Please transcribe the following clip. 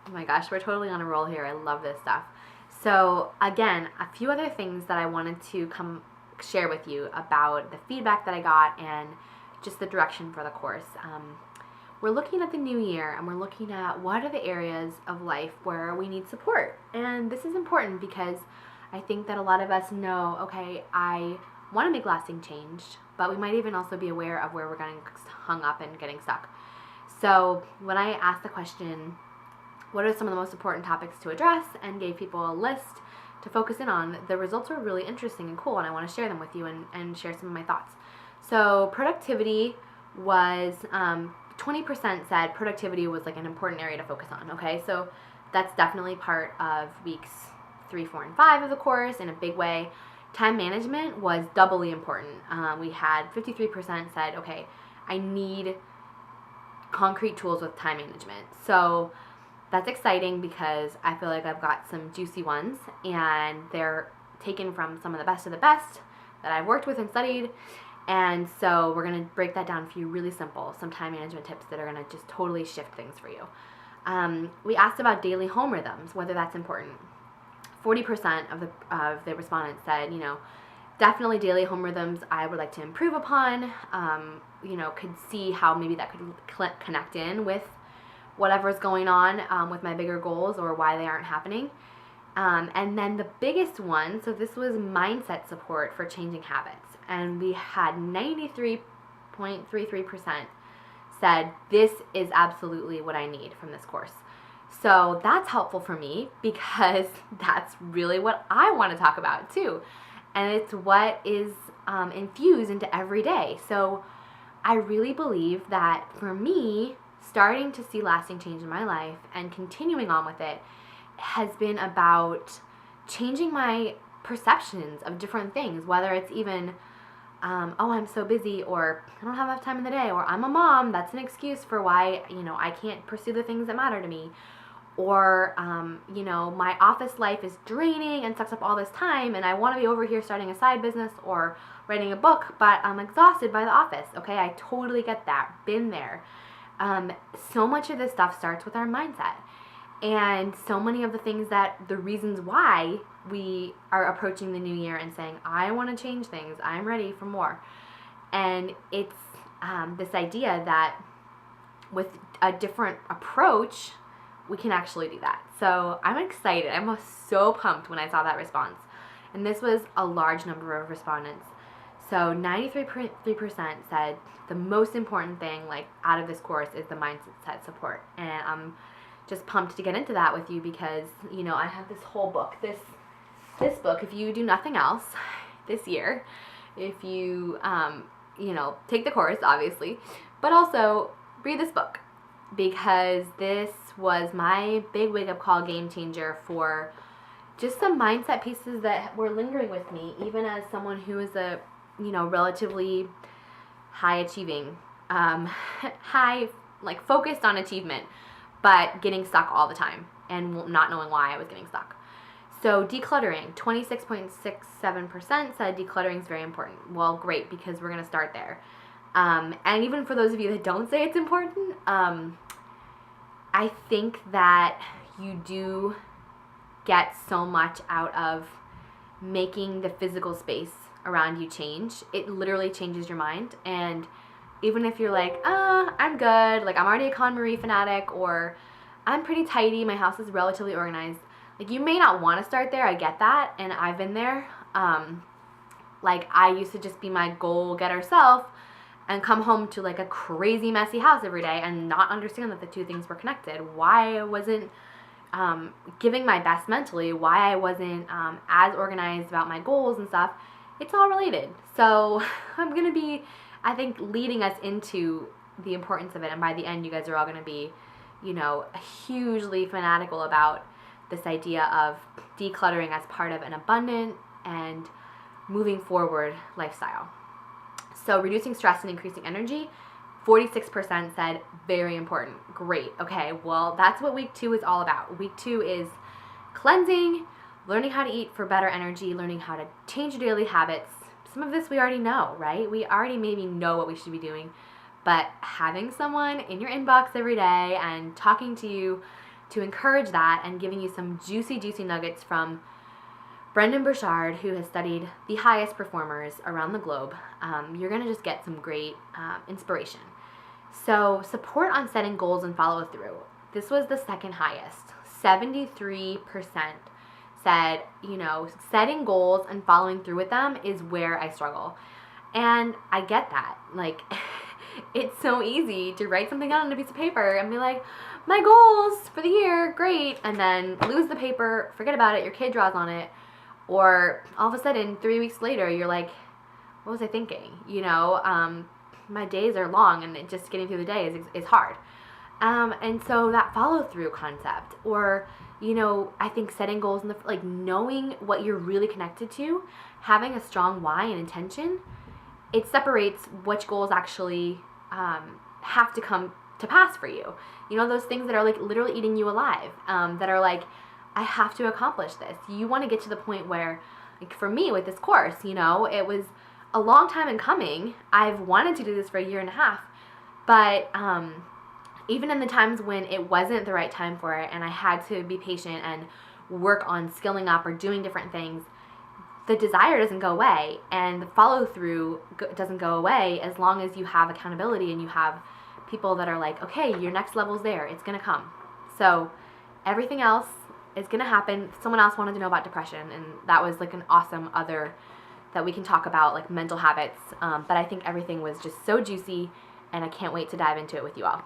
Oh my gosh, we're totally on a roll here. I love this stuff. So, again, a few other things that I wanted to come share with you about the feedback that I got and just the direction for the course. We're looking at the new year and we're looking at what are the areas of life where we need support. And this is important because I think that a lot of us know, okay, I want to make lasting change, but we might even also be aware of where we're getting hung up and getting stuck. So when I asked the question, what are some of the most important topics to address, and gave people a list to focus in on, the results were really interesting and cool, and I want to share them with you and share some of my thoughts. So productivity was 20% said productivity was like an important area to focus on. Okay, so that's definitely part of weeks 3, 4, and 5 of the course in a big way. Time management was doubly important. We had 53% said, okay, I need concrete tools with time management. So that's exciting because I feel like I've got some juicy ones, and they're taken from some of the best that I've worked with and studied. And so we're going to break that down for you really simple, some time management tips that are going to just totally shift things for you. We asked about daily home rhythms, whether that's important. 40% of the respondents said, definitely daily home rhythms I would like to improve upon. Could see how maybe that could connect in with whatever's going on with my bigger goals or why they aren't happening. And then the biggest one, so this was mindset support for changing habits. And we had 93.33% said, this is absolutely what I need from this course. So that's helpful for me because that's really what I want to talk about too. And it's what is infused into every day. So I really believe that for me, starting to see lasting change in my life and continuing on with it has been about changing my perceptions of different things, whether it's even, I'm so busy, or I don't have enough time in the day, or I'm a mom, that's an excuse for why, I can't pursue the things that matter to me. Or, my office life is draining and sucks up all this time, and I want to be over here starting a side business or writing a book, but I'm exhausted by the office. Okay, I totally get that. Been there. So much of this stuff starts with our mindset. And so many of the reasons why we are approaching the new year and saying, I want to change things, I'm ready for more. And it's this idea that with a different approach, we can actually do that. So I'm excited. I was so pumped when I saw that response. And this was a large number of respondents. So 93.3% said the most important thing out of this course is the mindset support. And I'm just pumped to get into that with you because, I have this whole book. This book, if you do nothing else this year, if you, take the course, obviously, but also read this book, because this was my big wake-up call game changer for just some mindset pieces that were lingering with me, even as someone who is a, relatively high achieving, focused on achievement, but getting stuck all the time and not knowing why I was getting stuck. So decluttering, 26.67% said decluttering is very important. Well, great, because we're going to start there. And even for those of you that don't say it's important, I think that you do get so much out of making the physical space around you change. It literally changes your mind. And even if you're like, I'm good, I'm already a KonMari fanatic, or I'm pretty tidy, my house is relatively organized, you may not want to start there. I get that, and I've been there. I used to just be my goal-getter self and come home to a crazy messy house every day and not understand that the two things were connected. Why I wasn't giving my best mentally, why I wasn't as organized about my goals and stuff, it's all related. So I'm going to be, I think, leading us into the importance of it, and by the end you guys are all going to be, hugely fanatical about this idea of decluttering as part of an abundant and moving forward lifestyle. So reducing stress and increasing energy, 46% said very important. Great. Okay, well, that's what week 2 is all about. Week 2 is cleansing, learning how to eat for better energy, learning how to change your daily habits. Some of this we already know, right? We already maybe know what we should be doing, but having someone in your inbox every day and talking to you to encourage that and giving you some juicy nuggets from Brendon Burchard, who has studied the highest performers around the globe. You're going to just get some great inspiration. So support on setting goals and follow through. This was the second highest. 73% said, setting goals and following through with them is where I struggle. And I get that. Like, it's so easy to write something out on a piece of paper and be like, my goals for the year, great, and then lose the paper, forget about it, your kid draws on it, or all of a sudden 3 weeks later you're like, what was I thinking? My days are long and just getting through the day is hard. And so that follow through concept, or I think setting goals in knowing what you're really connected to, having a strong why and intention, it separates which goals actually have to come to pass for you. Those things that are like literally eating you alive, that are like, I have to accomplish this. You want to get to the point where, like for me with this course, it was a long time in coming. I've wanted to do this for a year and a half, but even in the times when it wasn't the right time for it and I had to be patient and work on skilling up or doing different things, the desire doesn't go away and the follow through doesn't go away as long as you have accountability and you have people that are like, okay, your next level's there, it's gonna come. So everything else is gonna happen. Someone else wanted to know about depression, and that was like an awesome other that we can talk about, like mental habits, but I think everything was just so juicy and I can't wait to dive into it with you all.